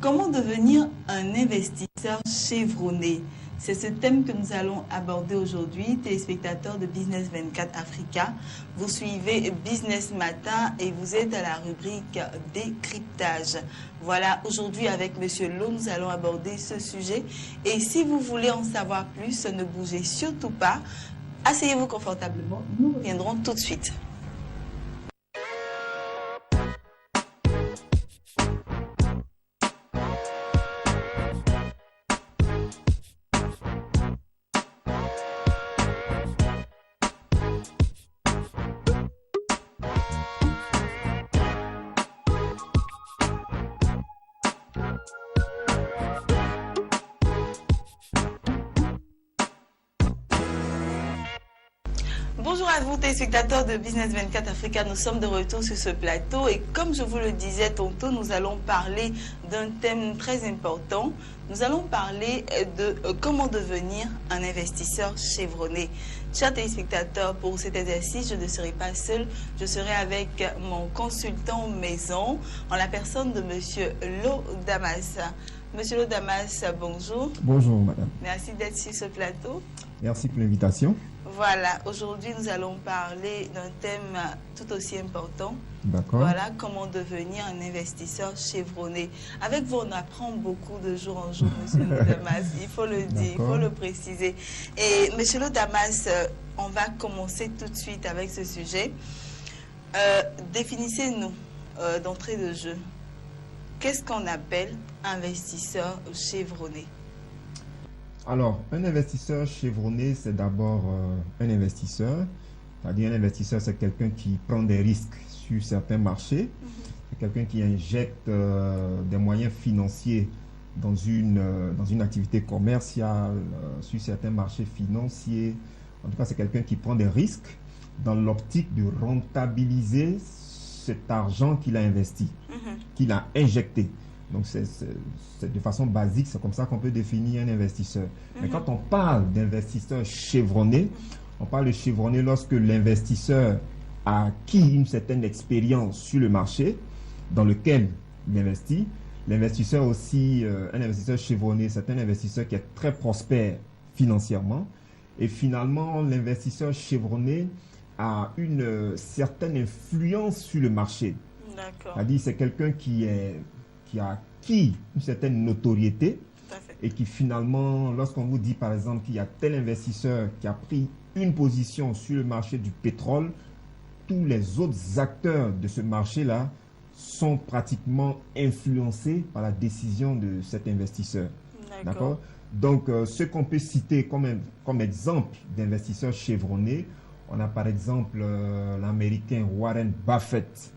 Comment devenir un investisseur chevronné? C'est ce thème que nous allons aborder aujourd'hui, téléspectateurs de Business 24 Africa. Vous suivez Business Matin et vous êtes à la rubrique décryptage. Voilà, aujourd'hui avec Monsieur Lo, nous allons aborder ce sujet. Et si vous voulez en savoir plus, ne bougez surtout pas. Asseyez-vous confortablement, nous reviendrons tout de suite. Bonjour à vous, téléspectateurs de Business 24 Africa. Nous sommes de retour sur ce plateau et comme je vous le disais tantôt, nous allons parler d'un thème très important. Nous allons parler de comment devenir un investisseur chevronné. Chers téléspectateurs, pour cet exercice, je ne serai pas seule. Je serai avec mon consultant maison en la personne de Monsieur Lo Damas. Monsieur Lo Damas, bonjour. Bonjour, madame. Merci d'être sur ce plateau. Merci pour l'invitation. Voilà, aujourd'hui nous allons parler d'un thème tout aussi important. D'accord. Voilà, comment devenir un investisseur chevronné. Avec vous, on apprend beaucoup de jour en jour, Monsieur Lo Damas. Il faut le dire, il faut le préciser. Et Monsieur Lo Damas, on va commencer tout de suite avec ce sujet. Définissez-nous d'entrée de jeu. Qu'est-ce qu'on appelle investisseur chevronné? Alors, un investisseur chevronné, c'est d'abord un investisseur. C'est-à-dire un investisseur, c'est quelqu'un qui prend des risques sur certains marchés. C'est quelqu'un qui injecte des moyens financiers dans une activité commerciale, sur certains marchés financiers. En tout cas, c'est quelqu'un qui prend des risques dans l'optique de rentabiliser cet argent qu'il a investi, qu'il a injecté. Donc, c'est de façon basique, c'est comme ça qu'on peut définir un investisseur. Mais quand on parle d'investisseur chevronné, on parle de chevronné lorsque l'investisseur a acquis une certaine expérience sur le marché dans lequel il investit. L'investisseur aussi, un investisseur chevronné, c'est un investisseur qui est très prospère financièrement. Et finalement, l'investisseur chevronné a une certaine influence sur le marché. D'accord. C'est-à-dire c'est quelqu'un qui a acquis une certaine notoriété et qui finalement, lorsqu'on vous dit par exemple qu'il y a tel investisseur qui a pris une position sur le marché du pétrole, tous les autres acteurs de ce marché-là sont pratiquement influencés par la décision de cet investisseur. D'accord. Donc, ce qu'on peut citer comme exemple d'investisseurs chevronnés, on a par exemple l'Américain Warren Buffett,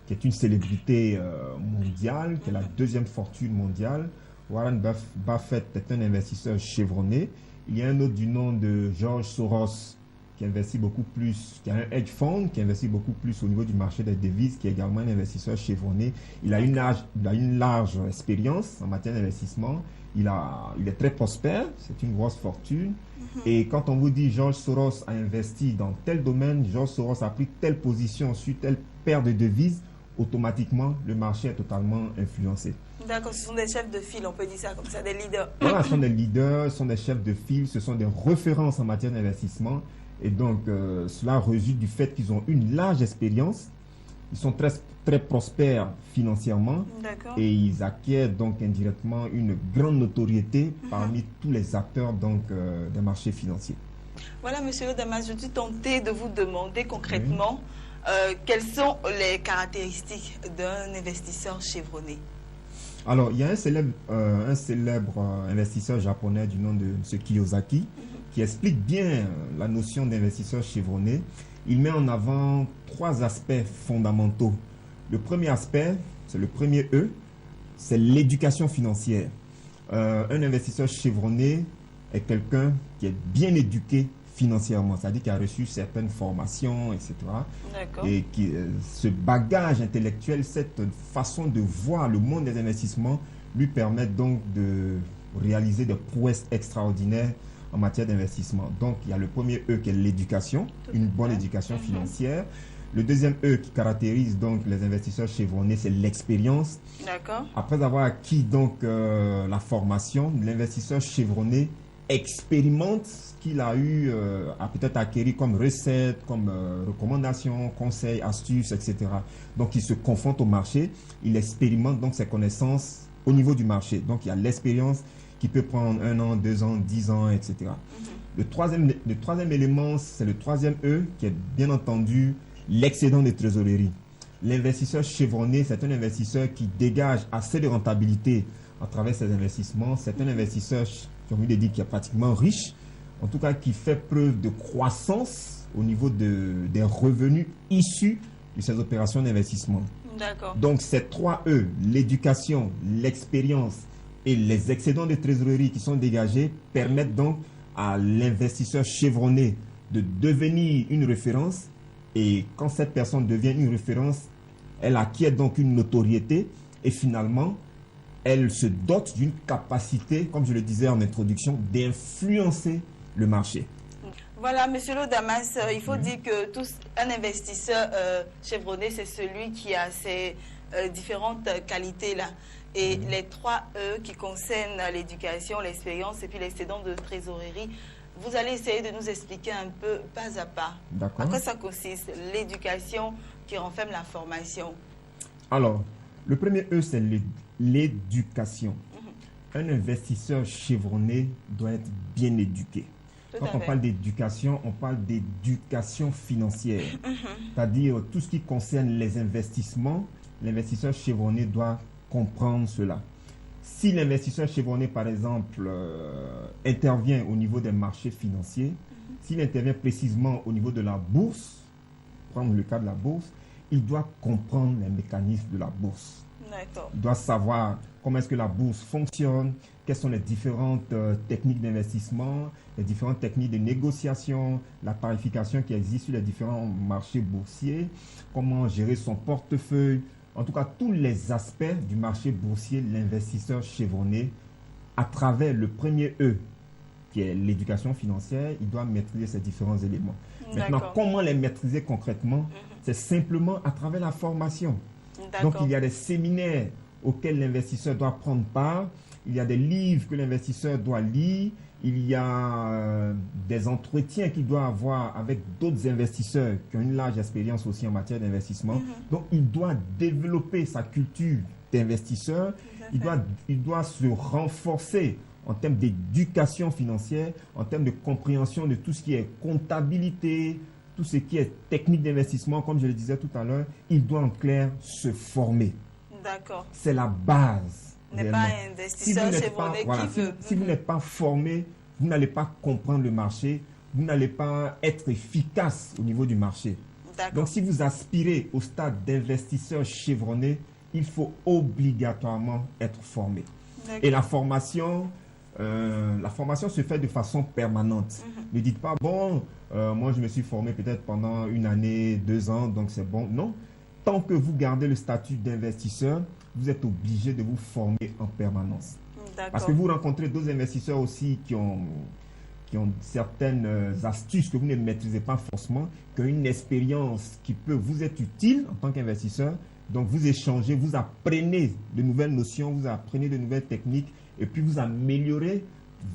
qui est une célébrité mondiale, qui est la deuxième fortune mondiale. Warren Buffett est un investisseur chevronné. Il y a un autre du nom de George Soros, qui investit beaucoup plus, qui a un hedge fund, qui investit beaucoup plus au niveau du marché des devises, qui est également un investisseur chevronné. Il a une large expérience en matière d'investissement. Il est très prospère, c'est une grosse fortune. Et quand on vous dit George Soros a investi dans tel domaine, George Soros a pris telle position sur telle paire de devises, automatiquement, le marché est totalement influencé. D'accord, ce sont des chefs de file, on peut dire ça comme ça, des leaders. Voilà, ce sont des leaders, ce sont des chefs de file, ce sont des références en matière d'investissement. Et donc, cela résulte du fait qu'ils ont une large expérience, ils sont très prospères financièrement et ils acquièrent donc indirectement une grande notoriété parmi tous les acteurs donc, des marchés financiers. Voilà, Monsieur Lo Damas, je suis tentée de vous demander concrètement quelles sont les caractéristiques d'un investisseur chevronné. Alors, il y a un célèbre investisseur japonais du nom de M. Kiyosaki qui explique bien la notion d'investisseur chevronné. Il met en avant trois aspects fondamentaux. Le premier aspect, c'est le premier E, c'est l'éducation financière. Un investisseur chevronné est quelqu'un qui est bien éduqué financièrement, c'est-à-dire qui a reçu certaines formations, etc. Et qui, ce bagage intellectuel, cette façon de voir le monde des investissements lui permet donc de réaliser des prouesses extraordinaires en matière d'investissement. Donc, il y a le premier E qui est l'éducation, une bonne éducation financière. Le deuxième E qui caractérise donc les investisseurs chevronnés, c'est l'expérience. D'accord. Après avoir acquis donc la formation, l'investisseur chevronné expérimente ce qu'il a eu à peut-être acquérir comme recettes, comme recommandations, conseils, astuces, etc. Donc il se confronte au marché, il expérimente donc ses connaissances au niveau du marché. Donc il y a l'expérience qui peut prendre 1 an, 2 ans, 10 ans, etc. Le troisième élément, c'est le troisième E qui est bien entendu l'excédent de trésorerie. L'investisseur chevronné, c'est un investisseur qui dégage assez de rentabilité à travers ses investissements. C'est un investisseur, j'ai envie de dire, qui est pratiquement riche, en tout cas qui fait preuve de croissance au niveau des revenus issus de ses opérations d'investissement. D'accord. Donc ces 3 E, l'éducation, l'expérience et les excédents de trésorerie qui sont dégagés permettent donc à l'investisseur chevronné de devenir une référence. Et quand cette personne devient une référence, elle acquiert donc une notoriété et finalement, elle se dote d'une capacité, comme je le disais en introduction, d'influencer le marché. Voilà, Monsieur Lodamas, il faut dire que un investisseur chevronné, c'est celui qui a ces différentes qualités-là. Et les 3 E qui concernent l'éducation, l'expérience et puis l'excédent de trésorerie, vous allez essayer de nous expliquer un peu pas à pas. D'accord. À quoi ça consiste, l'éducation qui renferme la formation? Alors, le premier E, c'est l'éducation. Un investisseur chevronné doit être bien éduqué. Quand on parle d'éducation, on parle d'éducation financière. C'est-à-dire tout ce qui concerne les investissements, l'investisseur chevronné doit comprendre cela. Si l'investisseur chevronné, par exemple, intervient au niveau des marchés financiers, s'il intervient précisément au niveau de la bourse, prendre le cas de la bourse, il doit comprendre les mécanismes de la bourse. Il doit savoir comment est-ce que la bourse fonctionne, quelles sont les différentes techniques d'investissement, les différentes techniques de négociation, la tarification qui existe sur les différents marchés boursiers, comment gérer son portefeuille. En tout cas, tous les aspects du marché boursier, l'investisseur chevronné, à travers le premier E, qui est l'éducation financière, il doit maîtriser ces différents éléments. Maintenant, comment les maîtriser concrètement? C'est simplement à travers la formation. Donc, il y a des séminaires auxquels l'investisseur doit prendre part, il y a des livres que l'investisseur doit lire, il y a des entretiens qu'il doit avoir avec d'autres investisseurs qui ont une large expérience aussi en matière d'investissement. Donc, il doit développer sa culture d'investisseur, il doit se renforcer en termes d'éducation financière, en termes de compréhension de tout ce qui est comptabilité, tout ce qui est technique d'investissement, comme je le disais tout à l'heure, il doit en clair se former. D'accord. C'est la base. N'est pas un investisseur chevronné qui veut. Si vous n'êtes pas formé, vous n'allez pas comprendre le marché, vous n'allez pas être efficace au niveau du marché. Donc, si vous aspirez au stade d'investisseur chevronné, il faut obligatoirement être formé. Et la formation se fait de façon permanente. Ne dites pas, bon, moi je me suis formé peut-être pendant 1 année, 2 ans, donc c'est bon. Non. Tant que vous gardez le statut d'investisseur, vous êtes obligé de vous former en permanence. Parce que vous rencontrez d'autres investisseurs aussi qui ont certaines astuces que vous ne maîtrisez pas forcément, qui ont une expérience qui peut vous être utile en tant qu'investisseur. Donc vous échangez, vous apprenez de nouvelles notions, vous apprenez de nouvelles techniques et puis vous améliorez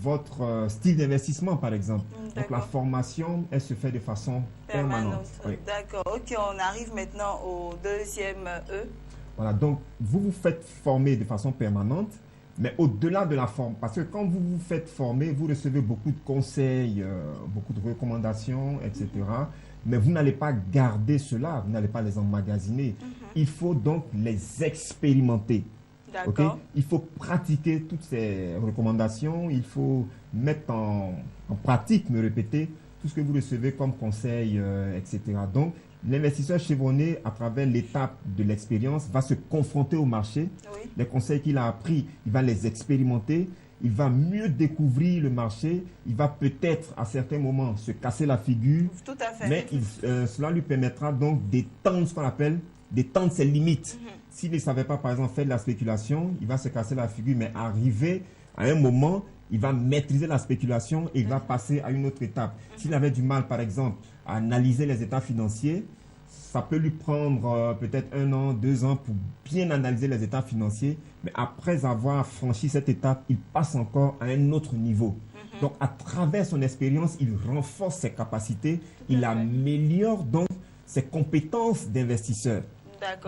votre style d'investissement, par exemple. Donc la formation, elle se fait de façon permanente. Oui. D'accord. Ok, on arrive maintenant au deuxième E. Voilà, donc vous vous faites former de façon permanente, mais au-delà de la forme, parce que quand vous vous faites former, vous recevez beaucoup de conseils, beaucoup de recommandations, etc. Mais vous n'allez pas garder cela, vous n'allez pas les emmagasiner. Il faut donc les expérimenter. Okay? Il faut pratiquer toutes ces recommandations, il faut mettre en pratique, me répéter, tout ce que vous recevez comme conseil, etc. Donc, l'investisseur chevronné, à travers l'étape de l'expérience, va se confronter au marché. Les conseils qu'il a appris, il va les expérimenter. Il va mieux découvrir le marché. Il va peut-être, à certains moments, se casser la figure. Tout à fait. Mais cela lui permettra donc d'étendre ce qu'on appelle, d'étendre ses limites. S'il ne savait pas, par exemple, faire de la spéculation, il va se casser la figure. Mais arrivé à un moment, il va maîtriser la spéculation et il va passer à une autre étape. S'il avait du mal, par exemple, à analyser les états financiers, ça peut lui prendre peut-être 1 an, 2 ans pour bien analyser les états financiers. Mais après avoir franchi cette étape, il passe encore à un autre niveau. Donc, à travers son expérience, il renforce ses capacités, il améliore donc ses compétences d'investisseur.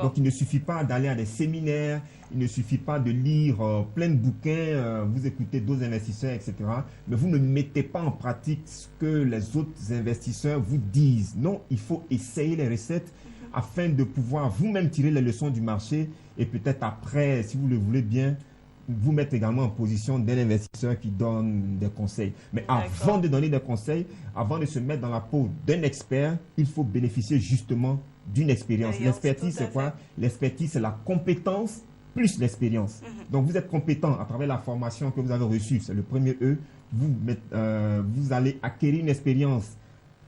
Donc, il ne suffit pas d'aller à des séminaires, il ne suffit pas de lire plein de bouquins, vous écoutez d'autres investisseurs, etc. Mais vous ne mettez pas en pratique ce que les autres investisseurs vous disent. Non, il faut essayer les recettes afin de pouvoir vous-même tirer les leçons du marché et peut-être après, si vous le voulez bien, vous mettre également en position d'un investisseur qui donne des conseils. Mais avant de donner des conseils, avant de se mettre dans la peau d'un expert, il faut bénéficier justement d'une expérience. L'expertise, c'est quoi? L'expertise, c'est la compétence plus l'expérience. Donc, vous êtes compétent à travers la formation que vous avez reçue. C'est le premier E. Vous allez acquérir une expérience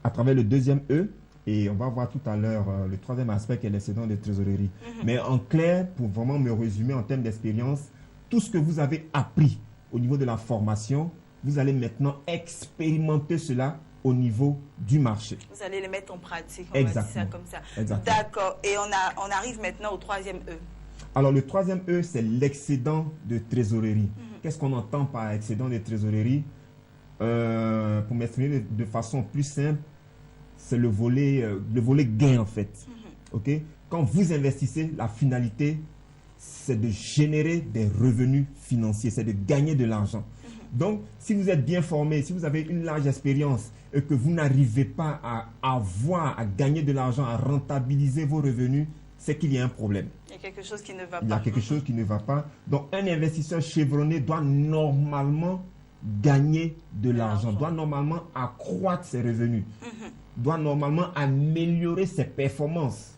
à travers le deuxième E. Et on va voir tout à l'heure le troisième aspect qui est l'excédent de trésorerie. Mais en clair, pour vraiment me résumer en termes d'expérience, tout ce que vous avez appris au niveau de la formation, vous allez maintenant expérimenter cela au niveau du marché. Vous allez les mettre en pratique, on va dire ça comme ça. D'accord. Et on arrive maintenant au troisième E. Alors, le troisième E, c'est l'excédent de trésorerie. Qu'est-ce qu'on entend par excédent de trésorerie? Pour m'exprimer de façon plus simple, c'est le volet gain, en fait. OK? Quand vous investissez, la finalité, c'est de générer des revenus financiers, c'est de gagner de l'argent. Donc, si vous êtes bien formé, si vous avez une large expérience et que vous n'arrivez pas à gagner de l'argent, à rentabiliser vos revenus, c'est qu'il y a un problème. Il y a quelque chose qui ne va pas. Il y a quelque chose qui ne va pas. Donc, un investisseur chevronné doit normalement gagner de l'argent, doit normalement accroître ses revenus, doit normalement améliorer ses performances.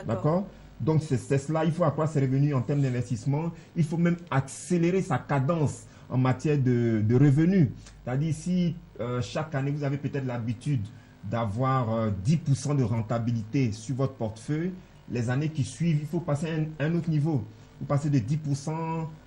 D'accord? Donc, c'est cela, il faut accroître ses revenus en termes d'investissement. Il faut même accélérer sa cadence en matière de revenus. C'est-à-dire, si chaque année, vous avez peut-être l'habitude d'avoir 10% de rentabilité sur votre portefeuille, les années qui suivent, il faut passer à un autre niveau. Vous passez de 10%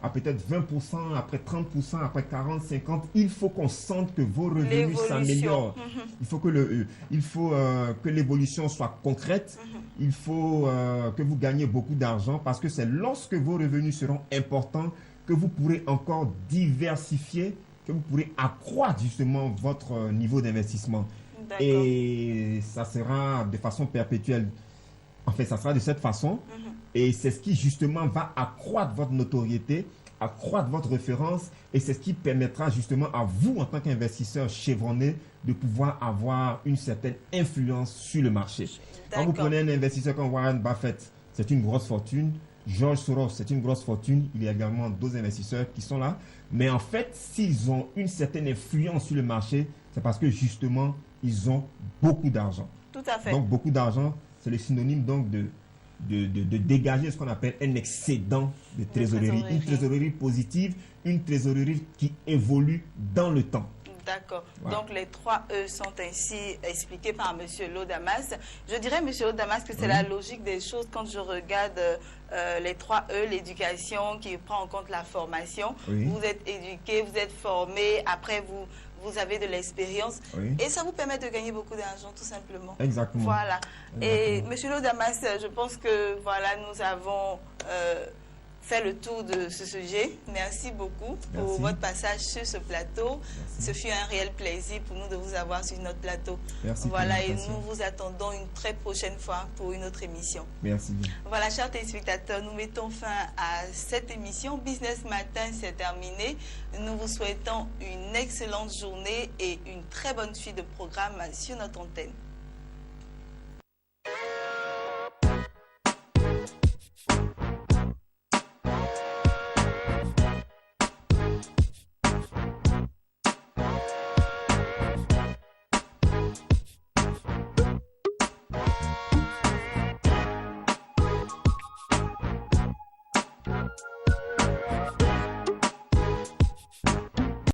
à peut-être 20%, après 30%, après 40%, 50%. Il faut qu'on sente que vos revenus s'améliorent. Il faut que l'évolution soit concrète. Il faut que vous gagnez beaucoup d'argent parce que c'est lorsque vos revenus seront importants que vous pourrez encore diversifier, que vous pourrez accroître justement votre niveau d'investissement. Et ça sera de façon perpétuelle. En fait, ça sera de cette façon. Et c'est ce qui justement va accroître votre notoriété, accroître votre référence. Et c'est ce qui permettra justement à vous, en tant qu'investisseur chevronné, de pouvoir avoir une certaine influence sur le marché. Quand vous prenez un investisseur comme Warren Buffett, c'est une grosse fortune. George Soros, c'est une grosse fortune. Il y a également d'autres investisseurs qui sont là. Mais en fait, s'ils ont une certaine influence sur le marché, c'est parce que justement, ils ont beaucoup d'argent. Tout à fait. Donc, beaucoup d'argent, c'est le synonyme donc de dégager ce qu'on appelle un excédent de trésorerie. Une trésorerie positive, une trésorerie qui évolue dans le temps. D'accord. Voilà. Donc, les 3 E sont ainsi expliqués par M. Lodamas. Je dirais, M. Lodamas, que c'est la logique des choses quand je regarde les 3 E, l'éducation qui prend en compte la formation. Vous êtes éduqué, vous êtes formé, après vous avez de l'expérience et ça vous permet de gagner beaucoup d'argent, tout simplement. Exactement. Voilà. Et M. Lodamas, je pense que voilà, nous avons fait le tour de ce sujet. Merci beaucoup pour votre passage sur ce plateau. Ce fut un réel plaisir pour nous de vous avoir sur notre plateau. Merci. Voilà, et nous vous attendons une très prochaine fois pour une autre émission. Merci. Voilà, chers téléspectateurs, nous mettons fin à cette émission. Business Matin, c'est terminé. Nous vous souhaitons une excellente journée et une très bonne suite de programme sur notre antenne.